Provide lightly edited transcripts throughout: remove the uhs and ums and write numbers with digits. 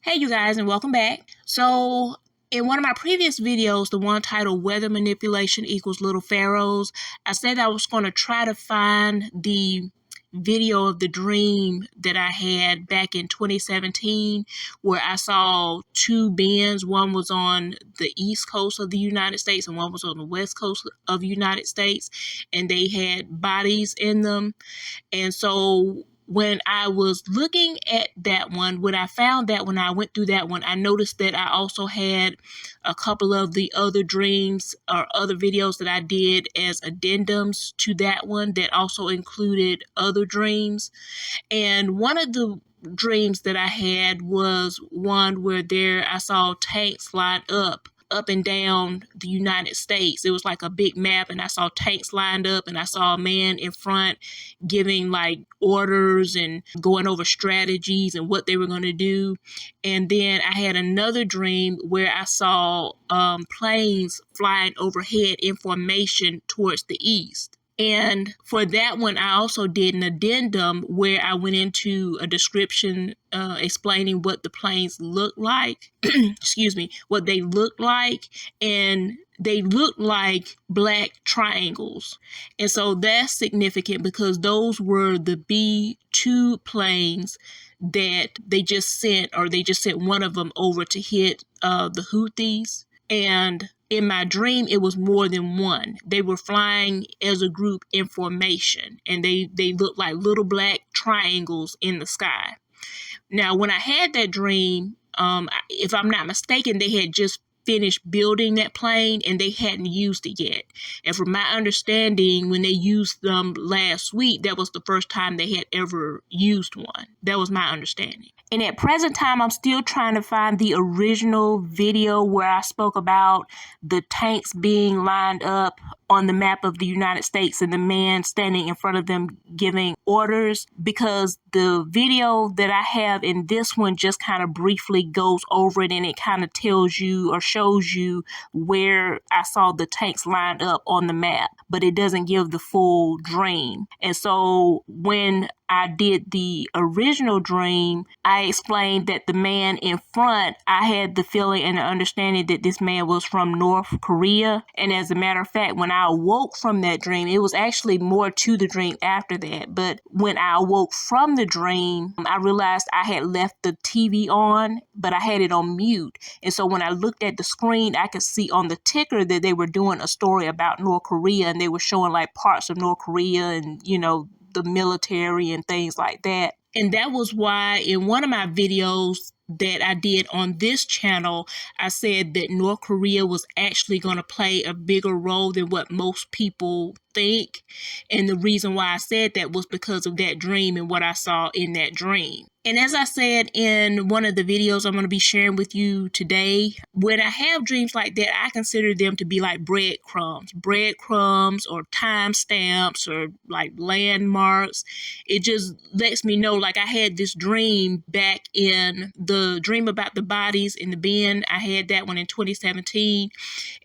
Hey you guys, and welcome back. So in one of my previous videos, the one titled Weather Manipulation Equals Little Pharaohs, I said I was going to try to find the video of the dream that I had back in 2017 where I saw two bends. One was on the east coast of the United States and one was on the west coast of the United States, and they had bodies in them. And so when I was looking at that one, when I found that when I went through that one, I noticed that I also had a couple of the other dreams or other videos that I did as addendums to that one that also included other dreams. And one of the dreams that I had was one where I saw tanks lined up and down the United States. It was like a big map, and I saw tanks lined up, and I saw a man in front giving like orders and going over strategies and what they were going to do. And then I had another dream where I saw planes flying overhead in formation towards the east. And for that one, I also did an addendum where I went into a description explaining what the planes looked like, excuse me, what they looked like, and they looked like black triangles. And so that's significant because those were the B-2 planes that they just sent one of them over to hit the Houthis. And in my dream, it was more than one. They were flying as a group in formation, and they looked like little black triangles in the sky. Now, when I had that dream, if I'm not mistaken, they had just finished building that plane and they hadn't used it yet. And from my understanding, when they used them last week, that was the first time they had ever used one. That was my understanding. And at present time, I'm still trying to find the original video where I spoke about the tanks being lined up on the map of the United States and the man standing in front of them giving orders, because the video that I have in this one just kind of briefly goes over it, and it kind of tells you or shows you where I saw the tanks lined up on the map, but it doesn't give the full dream. And so when I did the original dream, I explained that the man in front, I had the feeling and the understanding that this man was from North Korea. And as a matter of fact, when I awoke from that dream, it was actually more to the dream after that. But when I awoke from the dream, I realized I had left the TV on, but I had it on mute. And so when I looked at the screen, I could see on the ticker that they were doing a story about North Korea, and they were showing like parts of North Korea and, the military and things like that. And that was why in one of my videos that I did on this channel, I said that North Korea was actually going to play a bigger role than what most people think. And the reason why I said that was because of that dream and what I saw in that dream. And as I said in one of the videos I'm going to be sharing with you today, when I have dreams like that, I consider them to be like breadcrumbs or timestamps or like landmarks. It just lets me know, like I had this dream back in the dream about the bodies in the bin. I had that one in 2017.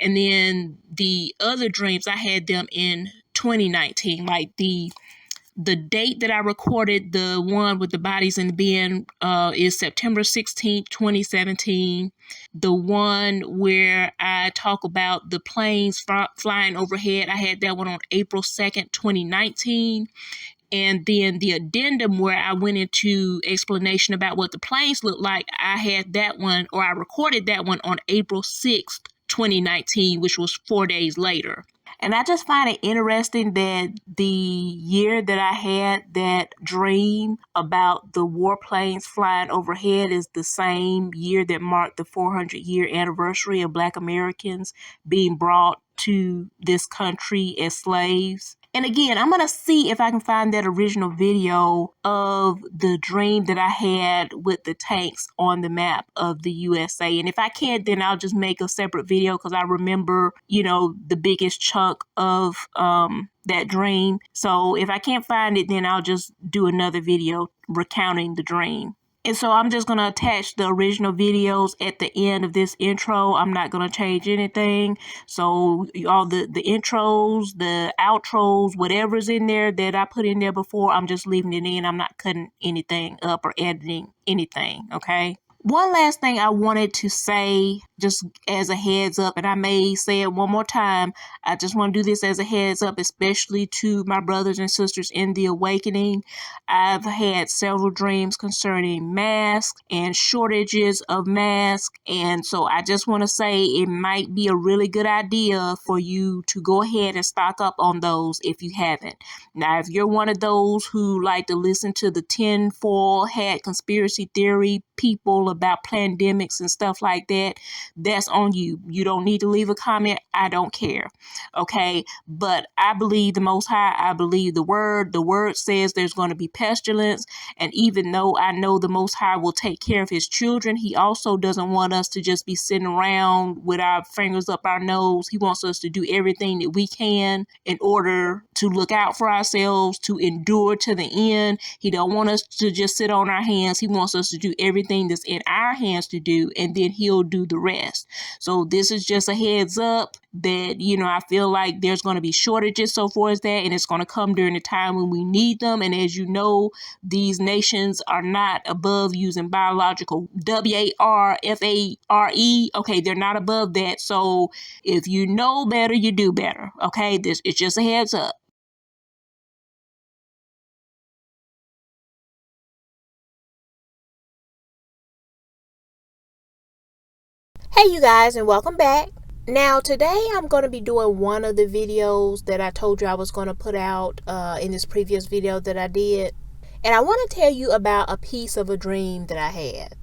And then the other dreams, I had them in 2019, like the date that I recorded the one with the bodies in the bin is September 16th, 2017. The one where I talk about the planes flying overhead, I had that one on April 2nd, 2019. And then the addendum where I went into explanation about what the planes look like, I had that one, or I recorded that one on April 6th, 2019, which was 4 days later. And I just find it interesting that the year that I had that dream about the warplanes flying overhead is the same year that marked the 400-year anniversary of Black Americans being brought to this country as slaves. And again, I'm going to see if I can find that original video of the dream that I had with the tanks on the map of the USA. And if I can't, then I'll just make a separate video because I remember, the biggest chunk of that dream. So if I can't find it, then I'll just do another video recounting the dream. And so I'm just going to attach the original videos at the end of this intro. I'm not going to change anything. So all the intros, the outros, whatever's in there that I put in there before, I'm just leaving it in. I'm not cutting anything up or editing anything, okay? One last thing I wanted to say, just as a heads up, and I may say it one more time, I just want to do this as a heads up, especially to my brothers and sisters in the awakening. I've had several dreams concerning masks and shortages of masks, and so I just want to say it might be a really good idea for you to go ahead and stock up on those if you haven't. Now, if you're one of those who like to listen to the tinfoil hat conspiracy theory people about pandemics and stuff like that, that's on you. You don't need to leave a comment. I don't care. Okay. But I believe the Most High. I believe the word. The word says there's going to be pestilence. And even though I know the Most High will take care of his children, he also doesn't want us to just be sitting around with our fingers up our nose. He wants us to do everything that we can in order to look out for ourselves, to endure to the end. He don't want us to just sit on our hands. He wants us to do everything that's in our hands to do, and then he'll do the rest. So this is just a heads up that, I feel like there's going to be shortages so far as that, and it's going to come during the time when we need them. And as you know, these nations are not above using biological WARFARE. Okay, they're not above that. So if you know better, you do better. Okay, it's just a heads up. Hey you guys, and welcome back. Now today I'm going to be doing one of the videos that I told you I was going to put out in this previous video that I did. And I want to tell you about a piece of a dream that I had.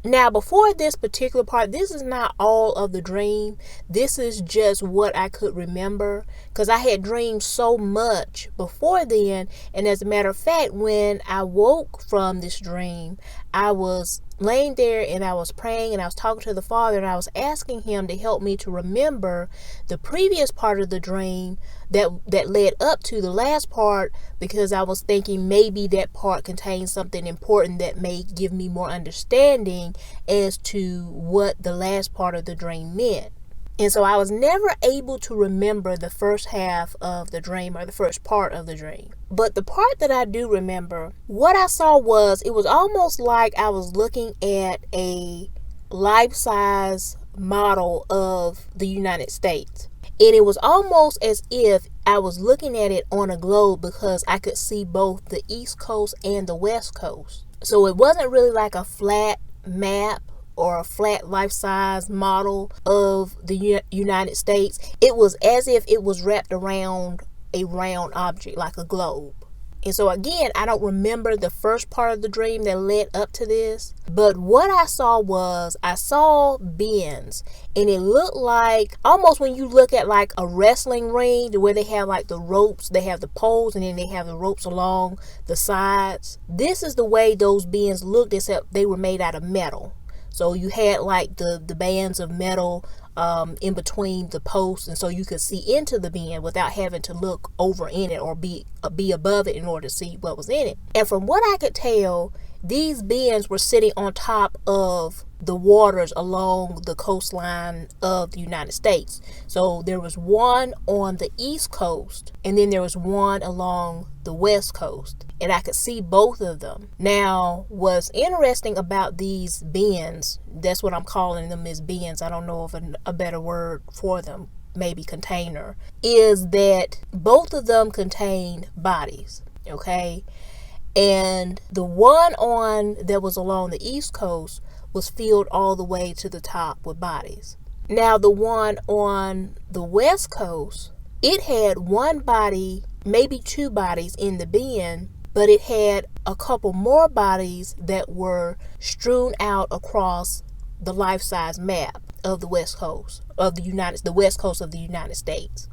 Now, before this particular part, this is not all of the dream. This is just what I could remember, because I had dreamed so much before then. And as a matter of fact, when I woke from this dream, I was laying there and I was praying and I was talking to the Father, and I was asking him to help me to remember the previous part of the dream that led up to the last part, because I was thinking maybe that part contains something important that may give me more understanding as to what the last part of the dream meant. And so I was never able to remember the first half of the dream, or the first part of the dream. But the part that I do remember, what I saw was, it was almost like I was looking at a life-size model of the United States. And it was almost as if I was looking at it on a globe, because I could see both the East Coast and the West Coast. So it wasn't really like a flat map or a flat life-size model of the United States. It was as if it was wrapped around a round object, like a globe. And so again, I don't remember the first part of the dream that led up to this, but what I saw was, I saw bins, and it looked like, almost when you look at like a wrestling ring, where they have like the ropes, they have the poles, and then they have the ropes along the sides. This is the way those bins looked, except they were made out of metal. So you had like the bands of metal in between the posts, and so you could see into the bin without having to look over in it or be above it in order to see what was in it. And from what I could tell, these bins were sitting on top of the waters along the coastline of the United States. So there was one on the East Coast, and then there was one along the West Coast, and I could see both of them. Now, what's interesting about these bins, that's what I'm calling them, is bins. I don't know of a better word for them, maybe container, is that both of them contain bodies. Okay. And the one that was along the East Coast was filled all the way to the top with bodies. Now, the one on the West Coast, it had one body, maybe two bodies in the bin, but it had a couple more bodies that were strewn out across the life-size map of the West Coast of the West Coast of the United States.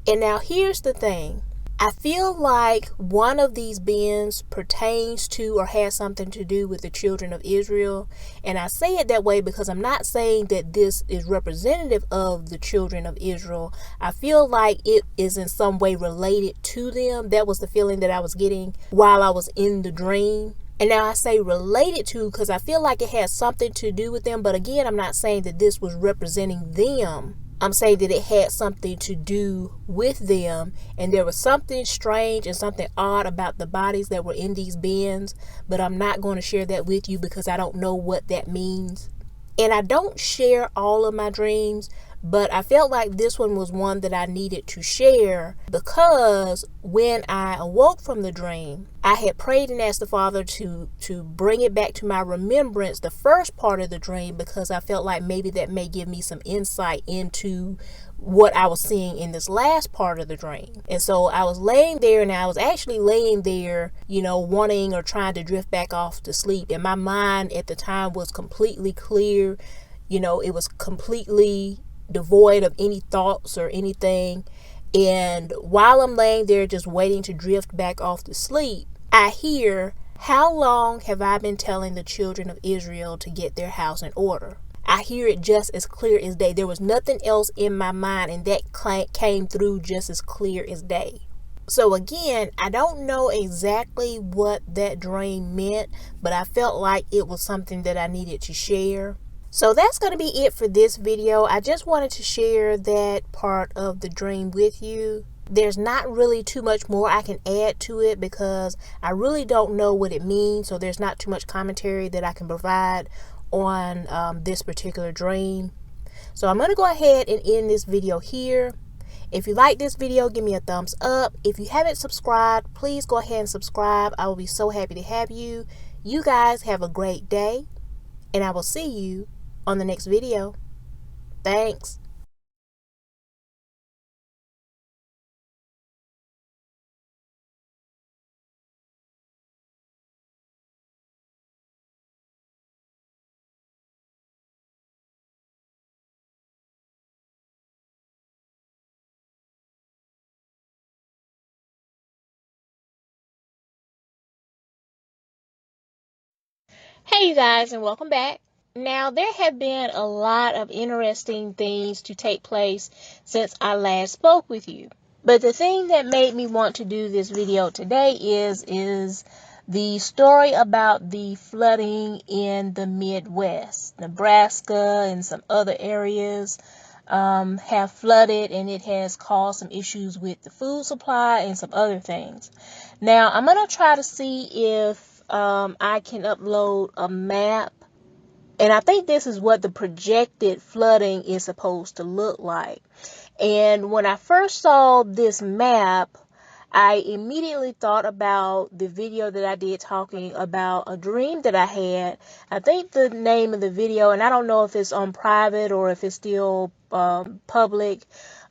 And now here's the thing. I feel like one of these bins pertains to or has something to do with the children of Israel. And I say it that way because I'm not saying that this is representative of the children of Israel. I feel like it is in some way related to them. That was the feeling that I was getting while I was in the dream. And now I say related to because I feel like it has something to do with them. But again, I'm not saying that this was representing them say that it had something to do with them, and there was something strange and something odd about the bodies that were in these bins, but I'm not going to share that with you because I don't know what that means. And I don't share all of my dreams, but I felt like this one was one that I needed to share because when I awoke from the dream, I had prayed and asked the Father to bring it back to my remembrance, the first part of the dream, because I felt like maybe that may give me some insight into what I was seeing in this last part of the dream. And so I was laying there, and I was actually laying there, wanting or trying to drift back off to sleep. And my mind at the time was completely clear. It was completely devoid of any thoughts or anything. And while I'm laying there just waiting to drift back off to sleep, I hear, "How long have I been telling the children of Israel to get their house in order?" I hear it just as clear as day. There was nothing else in my mind, and that came through just as clear as day. So again, I don't know exactly what that dream meant, but I felt like it was something that I needed to share. So that's going to be it for this video. I just wanted to share that part of the dream with you. There's not really too much more I can add to it because I really don't know what it means. So there's not too much commentary that I can provide on this particular dream. So I'm going to go ahead and end this video here. If you like this video, give me a thumbs up. If you haven't subscribed, please go ahead and subscribe. I will be so happy to have you. You guys have a great day, and I will see you on the next video. Thanks. Hey you guys, and welcome back. Now, there have been a lot of interesting things to take place since I last spoke with you. But the thing that made me want to do this video today is the story about the flooding in the Midwest. Nebraska and some other areas have flooded, and it has caused some issues with the food supply and some other things. Now, I'm going to try to see if I can upload a map, and I think this is what the projected flooding is supposed to look like. And when I first saw this map, I immediately thought about the video that I did talking about a dream that I had. I think the name of the video, and I don't know if it's on private or if it's still public.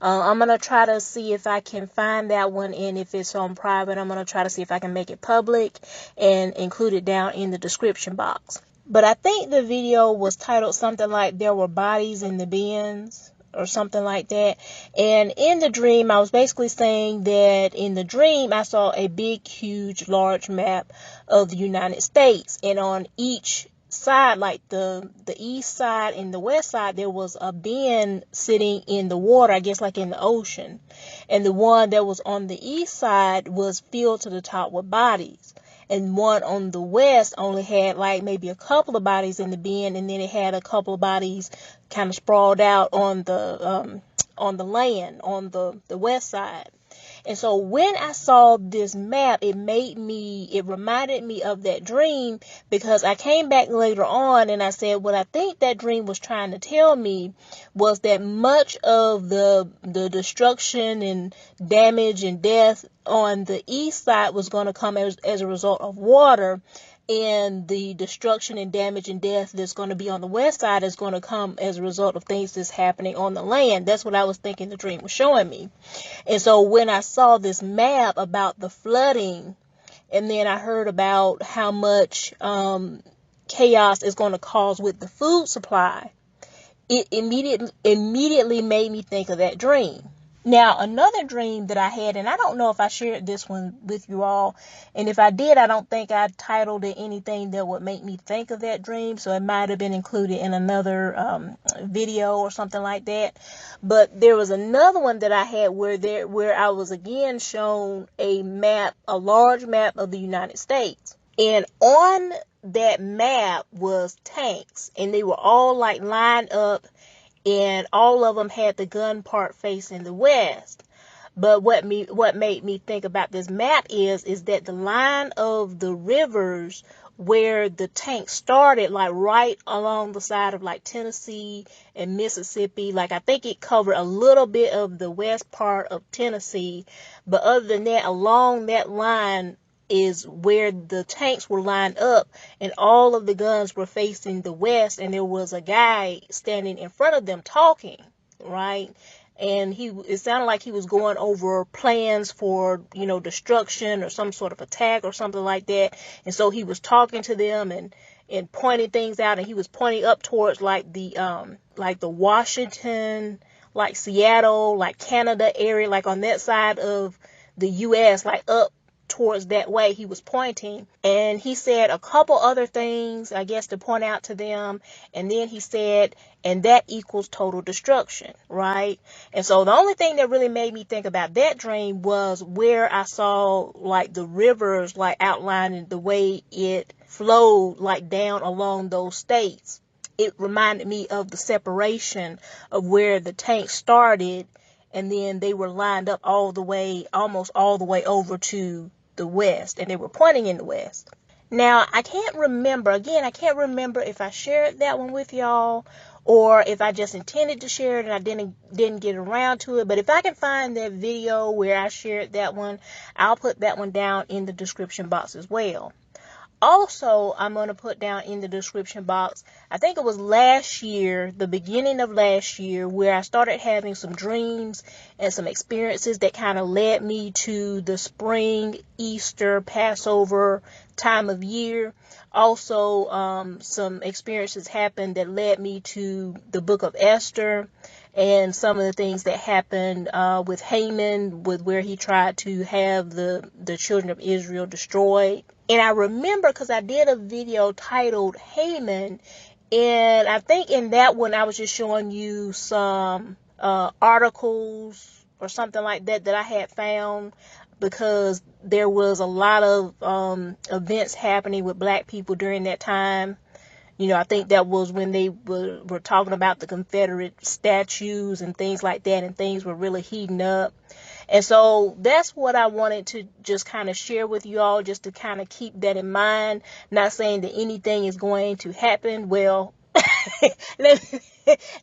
I'm going to try to see if I can find that one, and if it's on private, I'm going to try to see if I can make it public and include it down in the description box. But I think the video was titled something like "There Were Bodies in the Bins" or something like that. And in the dream, I was basically saying that in the dream, I saw a big, huge, large map of the United States. And on each side, like the east side and the west side, there was a bin sitting in the water, I guess like in the ocean. And the one that was on the east side was filled to the top with bodies. And one on the west only had like maybe a couple of bodies in the bin, and then it had a couple of bodies kind of sprawled out on the land on the west side. And so when I saw this map, it reminded me of that dream, because I came back later on and I said what I think that dream was trying to tell me was that much of the destruction and damage and death on the east side was going to come as a result of water, and the destruction and damage and death that's going to be on the west side is going to come as a result of things that's happening on the land. That's what I was thinking the dream was showing me. And so when I saw this map about the flooding, and then I heard about how much chaos is going to cause with the food supply, it immediately made me think of that dream. Now, another dream that I had, and I don't know if I shared this one with you all, and if I did, I don't think I titled it anything that would make me think of that dream, so it might have been included in another video or something like that. But there was another one that I had where I was again shown a map, a large map of the United States, and on that map was tanks, and they were all like lined up and all of them had the gun part facing the west. But what made me think about this map is that the line of the rivers where the tank started, like right along the side of like Tennessee and Mississippi, like I think it covered a little bit of the west part of Tennessee, but other than that, along that line is where the tanks were lined up, and all of the guns were facing the west, and there was a guy standing in front of them talking, right? And it sounded like he was going over plans for, destruction or some sort of attack or something like that. And so he was talking to them and pointing things out, and he was pointing up towards like the Washington, like Seattle, like Canada area, like on that side of the US, like up towards that way he was pointing. And he said a couple other things, I guess, to point out to them. And then he said, and that equals total destruction, right? And so the only thing that really made me think about that dream was where I saw like the rivers like outlining the way it flowed like down along those states. It reminded me of the separation of where the tank started, and then they were lined up almost all the way over to the west, and they were pointing in the west. Now, I can't remember if I shared that one with y'all or if I just intended to share it and I didn't get around to it. But if I can find that video where I shared that one, I'll put that one down in the description box as well. Also, I'm going to put down in the description box, I think it was last year, the beginning of last year, where I started having some dreams and some experiences that kind of led me to the spring, Easter, Passover time of year. Also, some experiences happened that led me to the book of Esther and some of the things that happened with Haman, with where he tried to have the children of Israel destroyed. And I remember because I did a video titled Haman, and I think in that one I was just showing you some articles or something like that I had found, because there was a lot of events happening with black people during that time. I think that was when they were talking about the Confederate statues and things like that, and things were really heating up. And so that's what I wanted to just kind of share with you all, just to kind of keep that in mind. Not saying that anything is going to happen. Well, let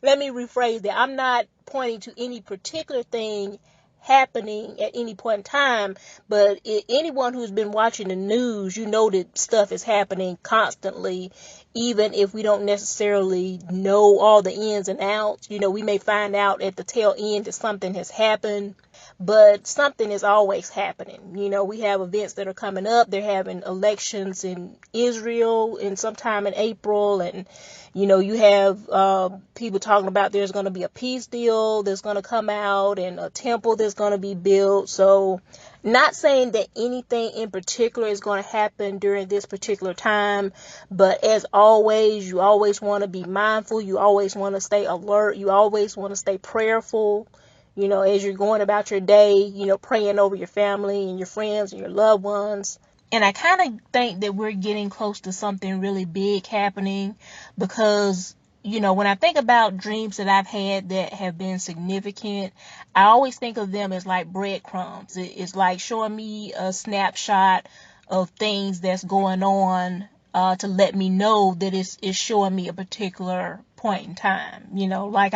me rephrase that. I'm not pointing to any particular thing happening at any point in time, but anyone who's been watching the news, you know that stuff is happening constantly, even if we don't necessarily know all the ins and outs. We may find out at the tail end that something has happened, but something is always happening. We have events that are coming up. They're having elections in Israel in sometime in April, and you have people talking about there's going to be a peace deal that's going to come out, and a temple that's going to be built. So not saying that anything in particular is going to happen during this particular time, but as always, you always want to be mindful. You always want to stay alert. You always want to stay prayerful, as you're going about your day, praying over your family and your friends and your loved ones. And I kind of think that we're getting close to something really big happening, because, when I think about dreams that I've had that have been significant, I always think of them as like breadcrumbs. It's like showing me a snapshot of things that's going on, to let me know that it's showing me a particular point in time. Like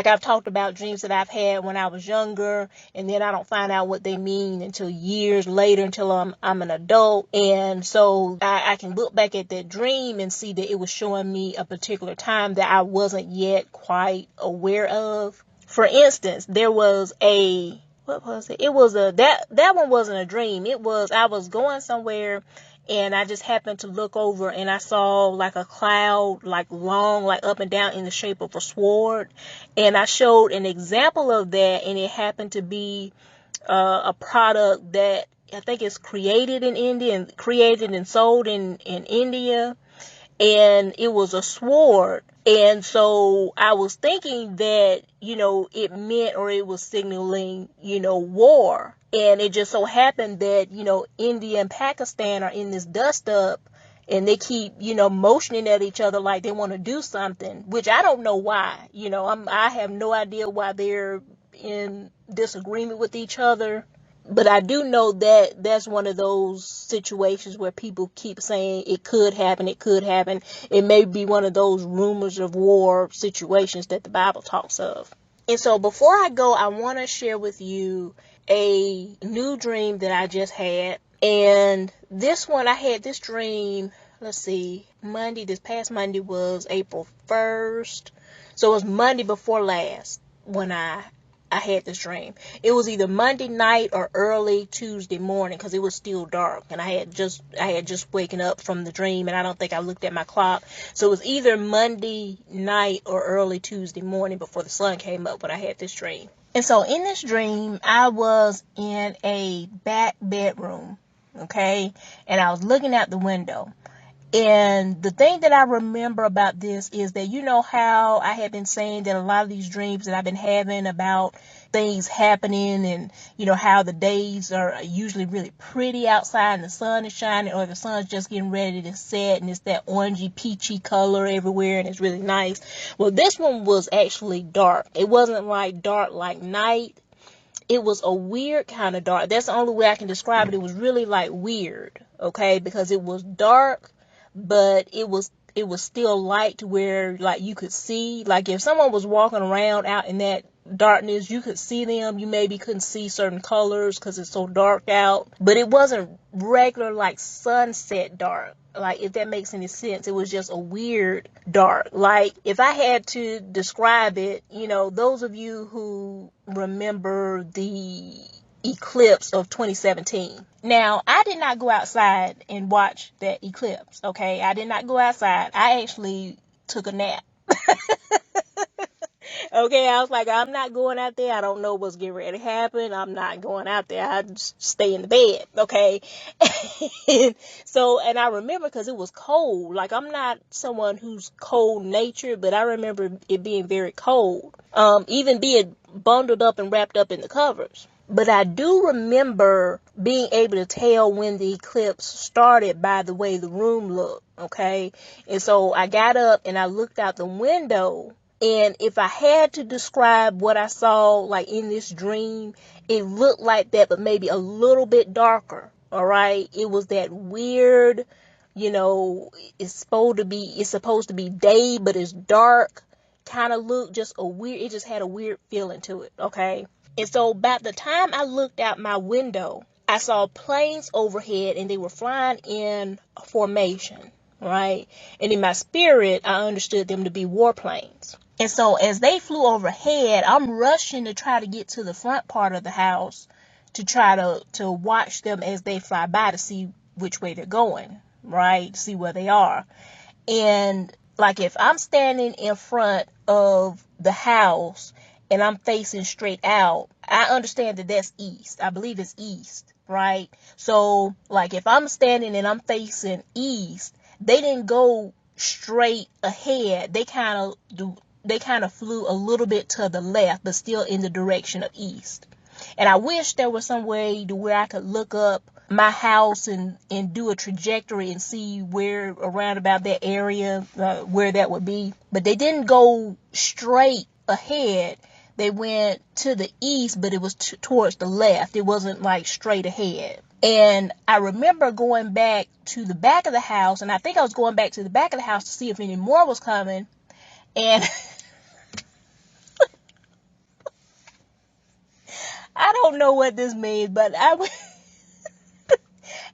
I've talked about dreams that I've had when I was younger, and then I don't find out what they mean until years later, until I'm an adult. And so I can look back at that dream and see that it was showing me a particular time that I wasn't yet quite aware of. For instance, there was what was it? It was that one wasn't a dream. I was going somewhere, and I just happened to look over, and I saw like a cloud, like long, like up and down in the shape of a sword. And I showed an example of that, and it happened to be a product that I think is created in India and created and sold in India. And it was a sword. And so I was thinking that, it meant, or it was signaling, war. And it just so happened that, India and Pakistan are in this dust up, and they keep, motioning at each other like they want to do something, which I don't know why. I have no idea why they're in disagreement with each other. But I do know that that's one of those situations where people keep saying it could happen, it could happen. It may be one of those rumors of war situations that the Bible talks of. And so before I go, I want to share with you a new dream that I just had. And this one, I had this dream, let's see, this past Monday was April 1st. So it was Monday before last when I had this dream. It was either Monday night or early Tuesday morning because it was still dark, and I had just waken up from the dream, and I don't think I looked at my clock. So it was either Monday night or early Tuesday morning before the sun came up when I had this dream. And so in this dream, I was in a back bedroom, okay, and I was looking out the window. And the thing that I remember about this is that, how I have been saying that a lot of these dreams that I've been having about things happening, and how the days are usually really pretty outside and the sun is shining, or the sun's just getting ready to set and it's that orangey peachy color everywhere and it's really nice. Well, this one was actually dark. It wasn't like dark like night. It was a weird kind of dark. That's the only way I can describe it. It was really like weird, okay, because it was dark, but it was still light to where like you could see, like if someone was walking around out in that darkness, you could see them. You maybe couldn't see certain colors because it's so dark out, but it wasn't regular like sunset dark, like if that makes any sense. It was just a weird dark. Like if I had to describe it, those of you who remember the eclipse of 2017. Now, I did not go outside and watch that eclipse, okay? I did not go outside. I actually took a nap. Okay, I was like, I'm not going out there. I don't know what's getting ready to happen. I'm not going out there. I just stay in the bed, okay? And I remember because it was cold. Like, I'm not someone who's cold natured, but I remember it being very cold. Even being bundled up and wrapped up in the covers. But I do remember being able to tell when the eclipse started by the way the room looked, okay? And so I got up and I looked out the window, and if I had to describe what I saw like in this dream, it looked like that, but maybe a little bit darker, all right? It was that weird, it's supposed to be day, but it's dark kind of look, it just had a weird feeling to it, okay? And so by the time I looked out my window, I saw planes overhead and they were flying in formation, right? And in my spirit, I understood them to be warplanes. And so as they flew overhead, I'm rushing to try to get to the front part of the house to try to watch them as they fly by to see which way they're going, right? See where they are. And like if I'm standing in front of the house and I'm facing straight out, I understand that that's east. I believe it's east, right? So like if I'm standing and I'm facing east, they didn't go straight ahead. They kind of flew a little bit to the left, but still in the direction of east. And I wish there was some way to where I could look up my house and do a trajectory and see where around about that area where that would be. But they didn't go straight ahead. They went to the east, but it was towards the left. It wasn't like straight ahead. And I remember going back to the back of the house, and I think I was going back to the back of the house to see if any more was coming. And I don't know what this means, but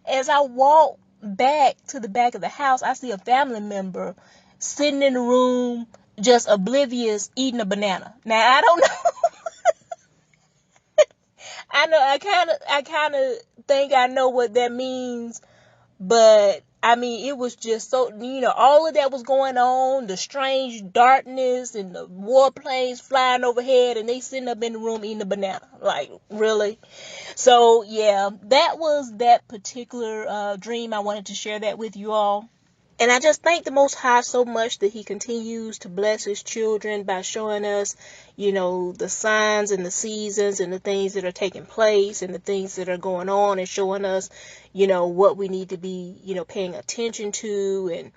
as I walk back to the back of the house, I see a family member sitting in the room, just oblivious, eating a banana. Now, I don't know. I kind of think I know what that means, but I mean, it was just so, all of that was going on, the strange darkness and the warplanes flying overhead, and they sitting up in the room eating a banana. Like, really? So, yeah, that was that particular dream. I wanted to share that with you all. And I just thank the Most High so much that He continues to bless His children by showing us, the signs and the seasons and the things that are taking place and the things that are going on, and showing us, what we need to be, paying attention to,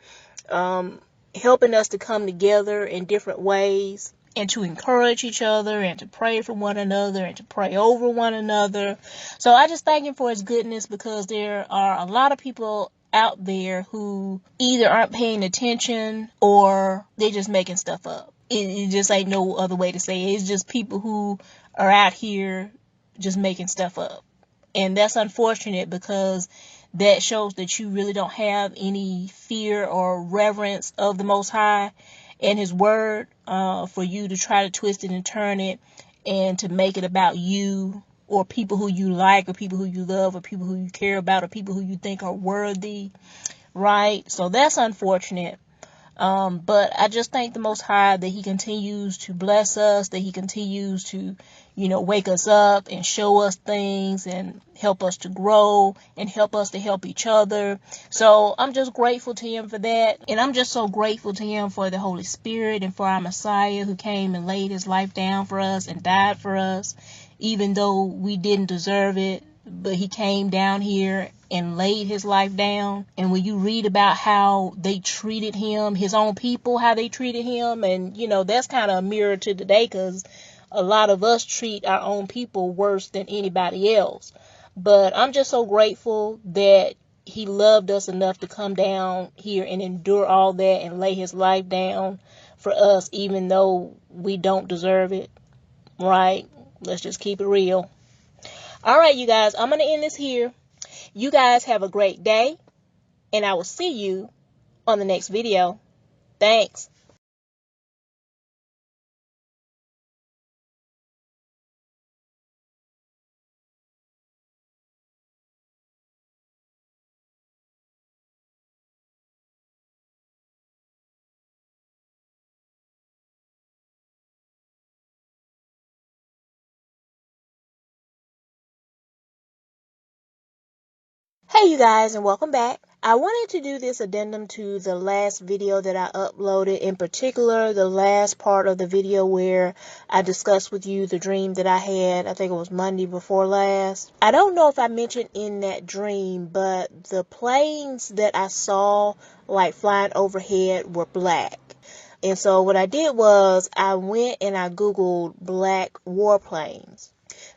and helping us to come together in different ways, and to encourage each other, and to pray for one another, and to pray over one another. So I just thank Him for His goodness, because there are a lot of people out there who either aren't paying attention or they're just making stuff up. It just ain't no other way to say it. It's just people who are out here just making stuff up. And that's unfortunate, because that shows that you really don't have any fear or reverence of the Most High and His Word, for you to try to twist it and turn it and to make it about you, or people who you like, or people who you love, or people who you care about, or people who you think are worthy, right? So that's unfortunate. But I just thank the Most High that He continues to bless us, that He continues to, wake us up and show us things and help us to grow and help us to help each other. So I'm just grateful to Him for that. And I'm just so grateful to Him for the Holy Spirit and for our Messiah, who came and laid His life down for us and died for us, even though we didn't deserve it. But He came down here and laid His life down. And when you read about how they treated Him, His own people, how they treated Him, and that's kind of a mirror to today, because a lot of us treat our own people worse than anybody else. But I'm just so grateful that He loved us enough to come down here and endure all that and lay His life down for us, even though we don't deserve it, right? Let's just keep it real. All right, you guys, I'm going to end this here. You guys have a great day, and I will see you on the next video. Thanks. Hey you guys, and welcome back. I wanted to do this addendum to the last video that I uploaded, in particular the last part of the video where I discussed with you the dream that I had. I think it was Monday before last. I don't know if I mentioned in that dream, but the planes that I saw like flying overhead were black. And so what I did was I went and I Googled black warplanes,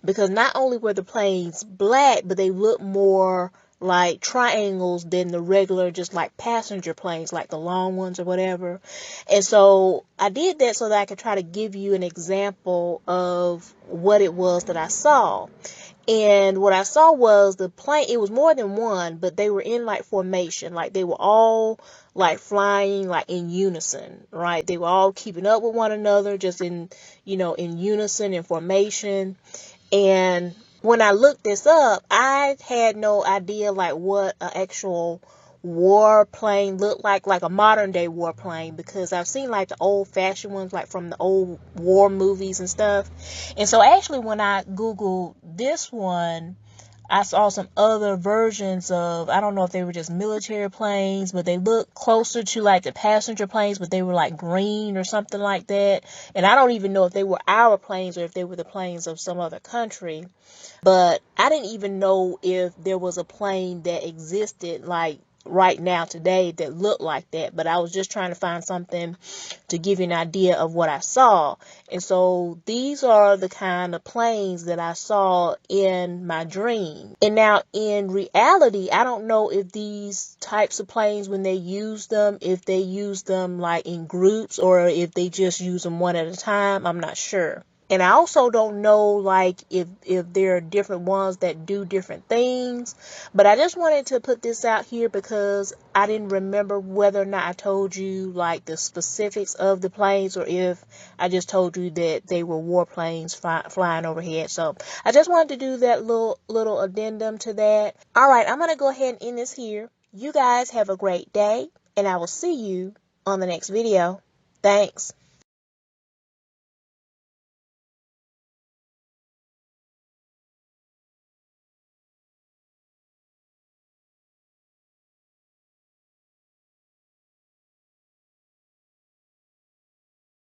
because not only were the planes black, but they looked more like triangles than the regular, just like passenger planes, like the long ones or whatever. And so I did that so that I could try to give you an example of what it was that I saw. And what I saw was the plane, it was more than one, but they were in like formation, like they were all like flying like in unison, right? They were all keeping up with one another, just in, in unison, in formation. And when I looked this up, I had no idea like what an actual warplane looked like a modern day warplane, because I've seen like the old fashioned ones, like from the old war movies and stuff. And so actually when I Googled this one, I saw some other versions of, I don't know if they were just military planes, but they looked closer to like the passenger planes, but they were like green or something like that. And I don't even know if they were our planes or if they were the planes of some other country. But I didn't even know if there was a plane that existed like right now today that looked like that. But I was just trying to find something to give you an idea of what I saw. And so these are the kind of planes that I saw in my dream. And now in reality, I don't know if these types of planes, when they use them, if they use them like in groups or if they just use them one at a time. I'm not sure. And I also don't know like if there are different ones that do different things. But I just wanted to put this out here because I didn't remember whether or not I told you like the specifics of the planes, or if I just told you that they were warplanes flying overhead. So I just wanted to do that little addendum to that. All right, I'm going to go ahead and end this here. You guys have a great day, and I will see you on the next video. Thanks.